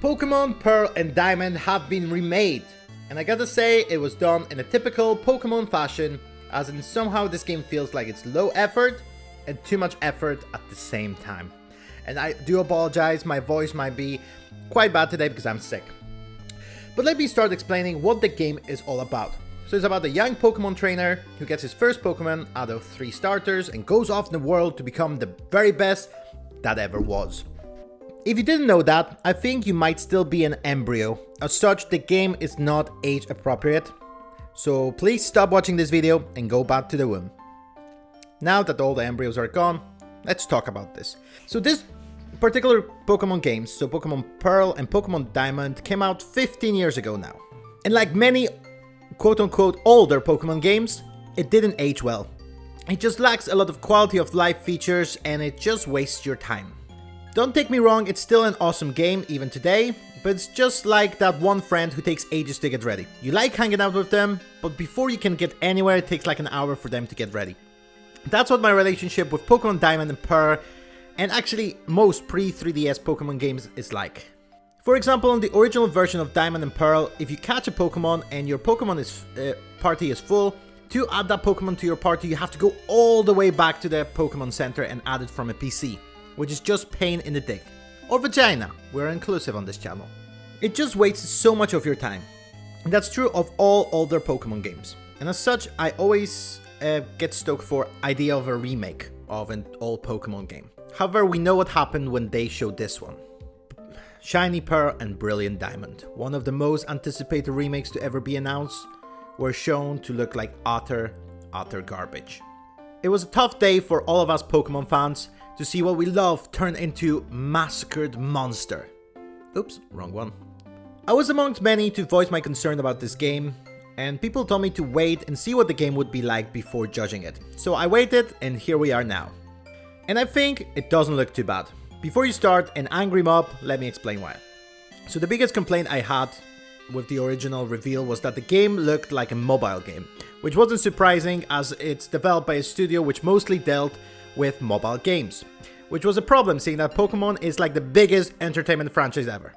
Pokemon Pearl and Diamond have been remade, and I gotta say it was done in a typical Pokemon fashion, as in somehow this game feels like it's low effort and too much effort at the same time. And I do apologize, my voice might be quite bad today because I'm sick. But let me start explaining what the game is all about. So it's about a young Pokemon trainer who gets his first Pokemon out of 3 starters and goes off in the world to become the very best that ever was. If you didn't know that, I think you might still be an embryo. As such, the game is not age appropriate. So please stop watching this video and go back to the womb. Now that all the embryos are gone, let's talk about this. So this particular Pokemon games, so Pokemon Pearl and Pokemon Diamond, came out 15 years ago now. And like many quote-unquote older Pokemon games, it didn't age well. It just lacks a lot of quality of life features and it just wastes your time. Don't take me wrong, it's still an awesome game even today, but it's just like that one friend who takes ages to get ready. You like hanging out with them, but before you can get anywhere it takes like an hour for them to get ready. That's what my relationship with Pokemon Diamond and Pearl, and actually most pre-3DS Pokemon games, is like. For example, in the original version of Diamond and Pearl, if you catch a Pokemon and your Pokemon party is full, to add that Pokemon to your party you have to go all the way back to the Pokemon Center and add it from a PC. Which is just pain in the dick. Or vagina, we're inclusive on this channel. It just wastes so much of your time. And that's true of all older Pokemon games. And as such, I always get stoked for idea of a remake of an old Pokemon game. However, we know what happened when they showed this one. Shiny Pearl and Brilliant Diamond, one of the most anticipated remakes to ever be announced, were shown to look like utter garbage. It was a tough day for all of us Pokemon fans, to see what we love turn into massacred monster. Oops, wrong one. I was amongst many to voice my concern about this game, and people told me to wait and see what the game would be like before judging it. So I waited, and here we are now. And I think it doesn't look too bad. Before you start an angry mob, let me explain why. So the biggest complaint I had with the original reveal was that the game looked like a mobile game, which wasn't surprising as it's developed by a studio which mostly dealt with mobile games, which was a problem seeing that Pokemon is like the biggest entertainment franchise ever.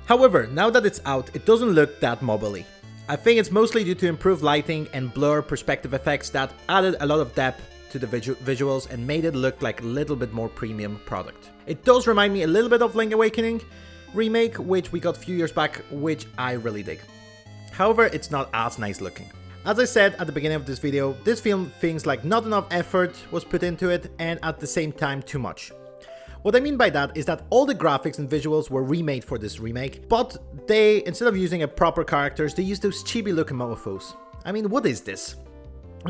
However, now that it's out, it doesn't look that mobile-y. I think it's mostly due to improved lighting and blur perspective effects that added a lot of depth to the visuals and made it look like a little bit more premium product. It does remind me a little bit of Link Awakening remake, which we got a few years back, which I really dig. However, it's not as nice looking. As I said at the beginning of this video, this film feels like not enough effort was put into it and at the same time too much. What I mean by that is that all the graphics and visuals were remade for this remake, but they, instead of using a proper characters, they used those chibi looking mofos. I mean, what is this?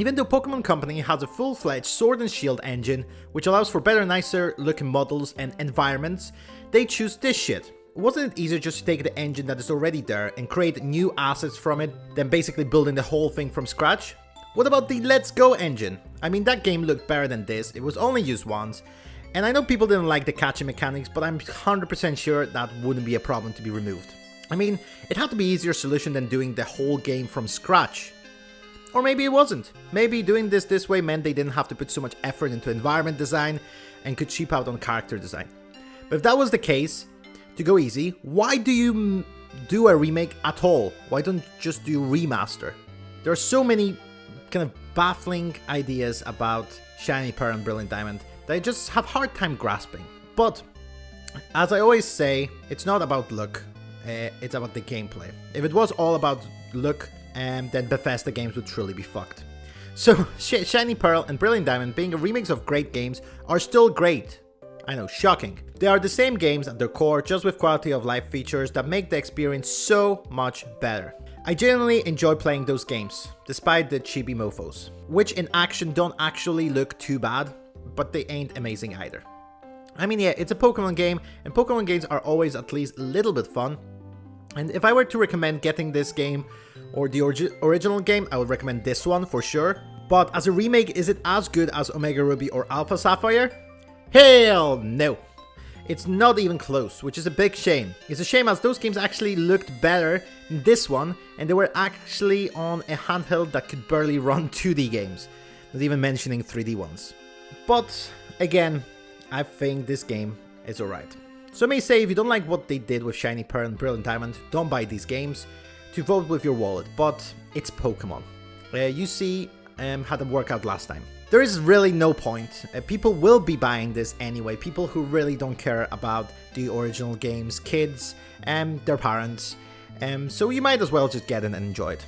Even though Pokemon Company has a full-fledged Sword and Shield engine, which allows for better, nicer looking models and environments, they choose this shit. Wasn't it easier just to take the engine that is already there and create new assets from it than basically building the whole thing from scratch? What about the Let's Go engine? I mean, that game looked better than this, it was only used once, and I know people didn't like the catching mechanics, but I'm 100% sure that wouldn't be a problem to be removed. I mean, it had to be an easier solution than doing the whole game from scratch. Or maybe it wasn't. Maybe doing this way meant they didn't have to put so much effort into environment design and could cheap out on character design. But if that was the case, to go easy, why do you do a remake at all? Why don't you just do remaster? There are so many kind of baffling ideas about Shiny Pearl and Brilliant Diamond that I just have a hard time grasping. But, as I always say, it's not about look, it's about the gameplay. If it was all about look, then Bethesda games would truly be fucked. So, Shiny Pearl and Brilliant Diamond, being a remix of great games, are still great. I know, shocking. They are the same games at their core, just with quality of life features that make the experience so much better. I genuinely enjoy playing those games, despite the chibi mofos, which in action don't actually look too bad, but they ain't amazing either. I mean, yeah, it's a Pokemon game, and Pokemon games are always at least a little bit fun. And if I were to recommend getting this game, or the original game, I would recommend this one for sure. But as a remake, is it as good as Omega Ruby or Alpha Sapphire? Hell no! It's not even close, which is a big shame. It's a shame as those games actually looked better than this one, and they were actually on a handheld that could barely run 2D games, not even mentioning 3D ones. But again, I think this game is alright. So I may say, if you don't like what they did with Shiny Pearl and Brilliant Diamond, don't buy these games, to vote with your wallet, but it's Pokemon. You see how they worked out last time. There is really no point. People will be buying this anyway, people who really don't care about the original games, kids and their parents, so you might as well just get it and enjoy it.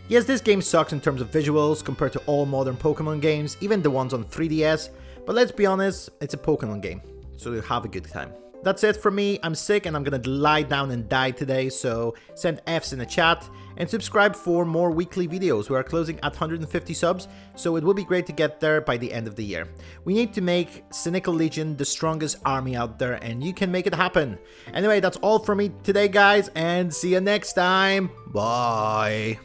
Yes, this game sucks in terms of visuals compared to all modern Pokemon games, even the ones on 3DS, but let's be honest, it's a Pokemon game, so have a good time. That's it for me. I'm sick and I'm gonna lie down and die today, so send Fs in the chat and subscribe for more weekly videos. We are closing at 150 subs, so it would be great to get there by the end of the year. We need to make Cynical Legion the strongest army out there, and you can make it happen. Anyway, that's all for me today, guys, and see you next time. Bye.